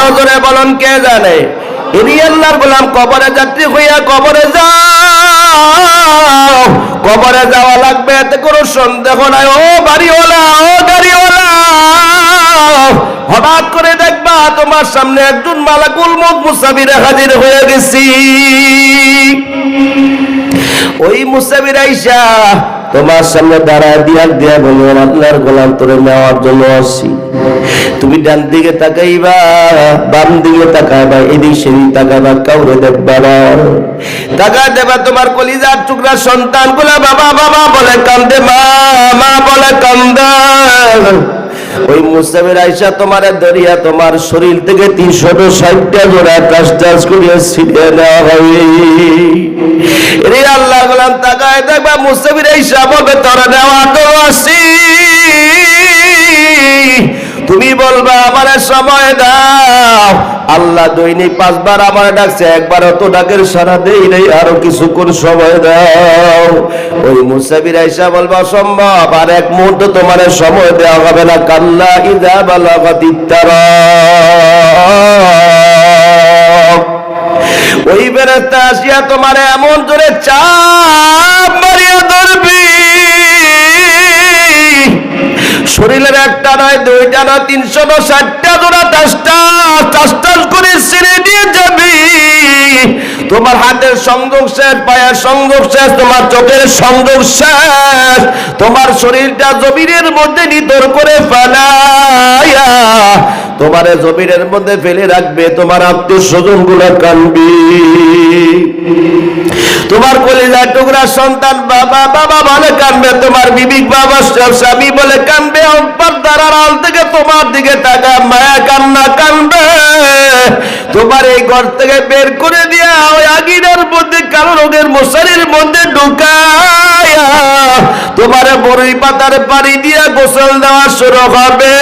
আরো জোরে বলুন কে জানে? ইনি আল্লাহর গোলাম। কবরে যাত্রী হইয়া কবরে যাও, কবরে যাওয়া লাগবে এতে কোনো সন্দেহ নাই। ও বাড়িওয়ালা, ও গাড়িওয়ালা, হঠাৎ করে দেখবা তোমার সামনে একজন মালাকুল মউত মুসাফিরে হাজির হয়ে গেছি। ওই মুসাফির আইসা তোমার সামনে দাঁড়ায় দিয়া বলবেন, আল্লাহর গোলাম তোরে নেওয়ার জন্য আসছি। তুমি ডান দিকে তাকাইবা, বাম দিকে তাকাইবা, এদিক সেদিক তাকাইবা, কাউরে দেখবা না। তাকায় দেবা তোমার কলিজার টুকরা সন্তান গুলা বাবা বাবা বলে কান্দে, মা মা বলে কান্দে। ওই মুসাফির আইসা তোমারে ধরিয়া তোমার শরীর থেকে 360টা জোড়া টাচ করিয়া ছিটিয়ে নেওয়া হবে। রে আল্লাহ গোলাম তাকায় দেখবা মুসাফির আইসা বলবে তোরা নেওয়ার জন্য আসছি। তুমি বলবা আমারে সময় দাও। আল্লাহ দৈনিক 5 বার আমারে ডাকছে, একবারও তো ডাকের সাড়া দেই নাই, আরো কিছুক্ষণ সময় দাও। ওই মুসাফির আইসা বলবা অসম্ভব, আর এক মুহূর্ত তোমারে সময় দেওয়া হবে না। কাল্লা ইযা বালাগাতিত তারাক। ওই ফেরেশতা আসিয়া তোমারে এমন জোরে চাপ মারিয়া ধরবি, শরীরের একটা নয়, দুইটা নয়, 360টা জোড়া টাস করে ছেড়ে দিয়ে যাবি। তোমার হাতের সংযোগ শেষ, পায়ের সংযোগ শেষ, তোমার চোখের সংযোগ শেষ। তোমার শরীরটা জমিনের মধ্যে নিতর করে ফেলাইয়া তোমার জমিনের মধ্যে ফেলে রাখবে। তোমার আত্মীয় স্বজন গুলো কানবি, তোমার কলিজার টুকরা সন্তান বাবা বাবা বলে কানবে, তোমার বিবি বাবা স্বামী বলে কানবে, পর্দার আড়াল থেকে তোমার দিকে তাকা মায়া কান্না কানবে। তোমার এই ঘর থেকে বের করে দিয়া ওই আগুনের মধ্যে কালো রোগের মশারির মধ্যে ঢুকায়া তোমার বড়ই পাতার পানি দিয়া গোসল দেওয়া শুরু হবে।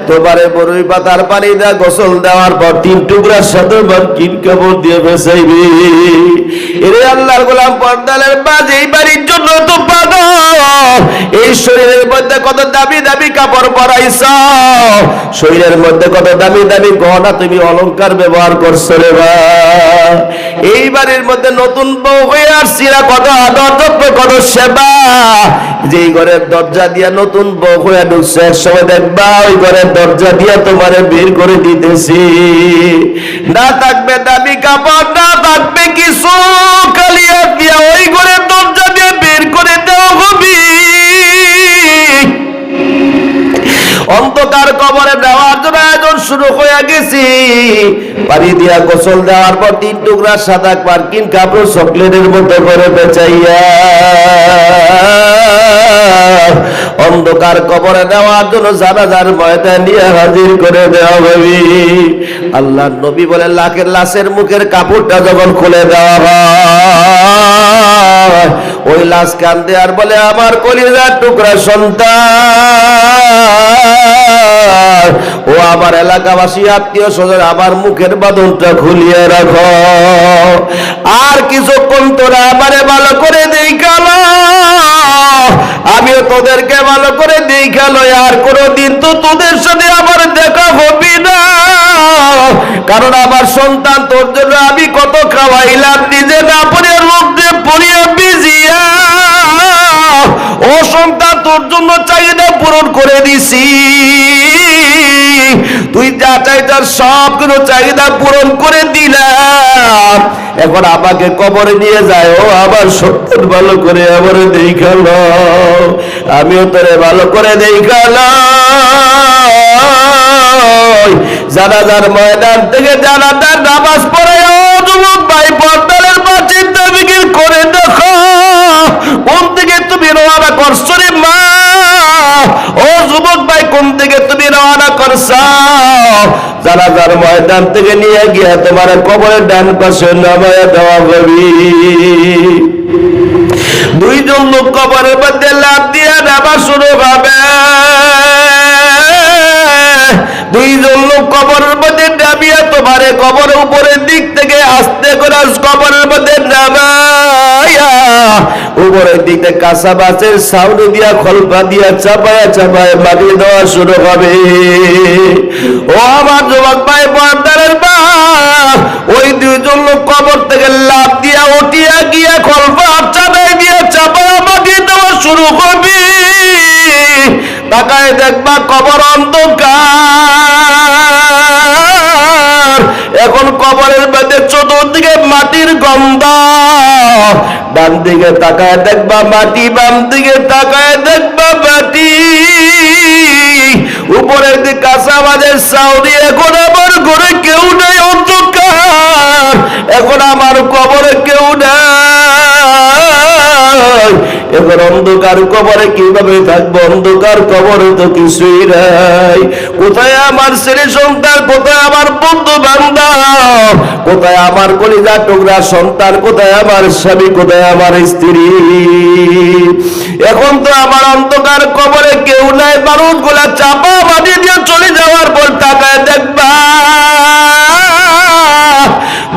তোমারে বড়ই পাতার পানি দিয়া গোসল দেওয়ার পর 3 টুকরার সাথে কিন কাপড় দিয়ে বেসাইবি। এরে আল্লাহর গোলাম পর্দালের বাজ, এই বাড়ির জন্য তো পাগল। এই শরীরের মধ্যে কত দামি দামি কাপড় পরাইছ, শরীরের মধ্যে কত দামি দামি গহনা তুমি অলংকার ব্যবহার করছো রে বা। এই বাড়ির মধ্যে নতুন বউ হয়ে আসছি না, কত আদর যত্ন কত সেবা। যেই ঘরের দরজা দিয়া নতুন বউ হয়ে ঢুকছে, এক সময় দেখবা ওই ঘরের দরজা দিয়া তোমারে বের করে দিতেছি। না থাকবে দামি কাপড়, না থাকবে কিছু, কালিয়া দিয়া ওই ঘরের দরজা দিয়ে বের করে দেওয়া হবে। অন্ধকার কবরে দেওয়ার জন্য আয়োজন শুরু হয়ে গেছি। পানি দিয়া গোসল দেওয়ার পর 3 টুকরা সাদা পার্কিং কাপড় চকলেটের মতো করে বেচাইয়া অন্ধকার কবরে দেওয়ার জন্য জানাজার ময়দান নিয়ে হাজির করে দেওয়া হবে। আল্লাহর নবী বলে লাখের লাশের মুখের কাপড়টা যখন খুলে দেওয়া হয়, ওই লাশ কান্দে আর বলে আমার কলিজার টুকরা সন্তান, ও আমার এলাকাবাসী আত্মীয় স্বজন, আমার মুখের বাঁধনটা খুলিয়ে রাখো। আর কিছুক্ষণ তোরা আমারে ভালো করে দেখালো, আমিও তোদেরকে ভালো করে দেখালো। আর কোনদিন তো তোদের সাথে আমার দেখা হবে না, কারণ আমার সন্তান তোর জন্য আমি কত খাওয়াইলাম, নিজে না পড়ে মধ্যে পড়িয়ে ভিজিয়া। ও সন্তান তোর জন্য চাহিদা পূরণ করে দিছি, তুই যা চাইতার সবগুলো চাহিদা পূরণ করে দিলাম। এখন আমাকে কবরে নিয়ে যায়, ও আমার সন্তান ভালো করে আমার দেখালো, আমিও তোরে ভালো করে দেখালো। জানাজার ময়দান থেকে জানাজার নামাজ পড়ে ও যুবক ভাই পর্দালের পা চিন্তা বিকির করে দেখো কোন থেকে তুমি রওনা করছো রে মা। ও যুবক ভাই কোন থেকে তুমি রওনা করছো? জানাজার ময়দান থেকে নিয়ে গিয়ে তোমার কবরের ডান পাশে নামায়া দেওয়া হবে। 2 জন লোক কবরের মধ্যে লাফ দিয়ে নামা শুরু হবে। 2 জন লোক কবরের মধ্যে নামিয়ে তোমারে কবরের উপরের দিক থেকে আস্তে করে কবরের মধ্যে নামায়া উপরের দিকে কাঁচা বাঁশের ছাউনি দিয়া খলপা দিয়া চাপায়া চাপায় মাটি দেওয়া শুরু হবে। ও আমার যুবক ভাই পর্দারের মা, ওই দুইজন লোক কবর থেকে লাফ দিয়া উঠিয়া গিয়া খলপা চাপায় দিয়া চাপায়া মাটি দেওয়া শুরু করবে। তাকায় দেখবা কবর অন্ধকার। এখন কবরের মধ্যে চতুর্দিকে মাটির গন্ধ। ডান দিকে তাকায় দেখবা মাটি, বাম দিকে তাকায় দেখবা মাটি। উপরের দিকে কাঁচা বাজের ছাউনি। এখন আমার ঘরে কেউ নেই, অন্ধকার। এখন আমার কবরে কেউ নাই। এখন অন্ধকার কবরে কিভাবে থাকবো? অন্ধকার কবরে তো কিছুই নাই। কোথায় আমার ছেলে সন্তান? কোথায় আমার বন্ধু বান্ধব? কোথায় আমার কলিজা টুকরা সন্তান? কোথায় আমার স্বামী? কোথায় আমার স্ত্রী? এখন তো আমার অন্ধকার কবরে কেউ নাই। বারুদ গুলা চাপা মাটি দিয়ে চলে যাওয়ার পর তাকায় দেখবা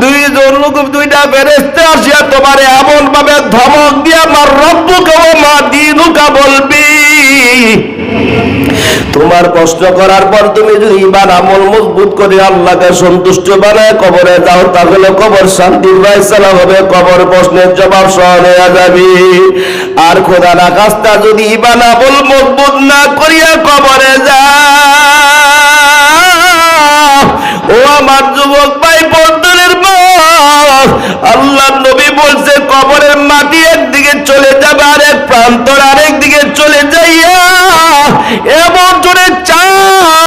দুইজন লোক, দুইটা ফেরেশতা আসিয়া তোমারে এমন ভাবে ধমক দিয়া আমার রব্বুকা ওয়া মা দীনুকা বলবি। তোমার কষ্ট করার পর তুমি যদি ঈমান আমল মজবুত করে আল্লাহকে সন্তুষ্ট বানায় কবরে যাও, তাহলে কবর শান্তির ফয়সালা হবে, কবর প্রশ্নের জবাব সহজ হয়ে যাবে। আর খোদা না খাস্তা যদি ঈমান আমল মজবুত না করিয়া কবরে যাও, ও আমার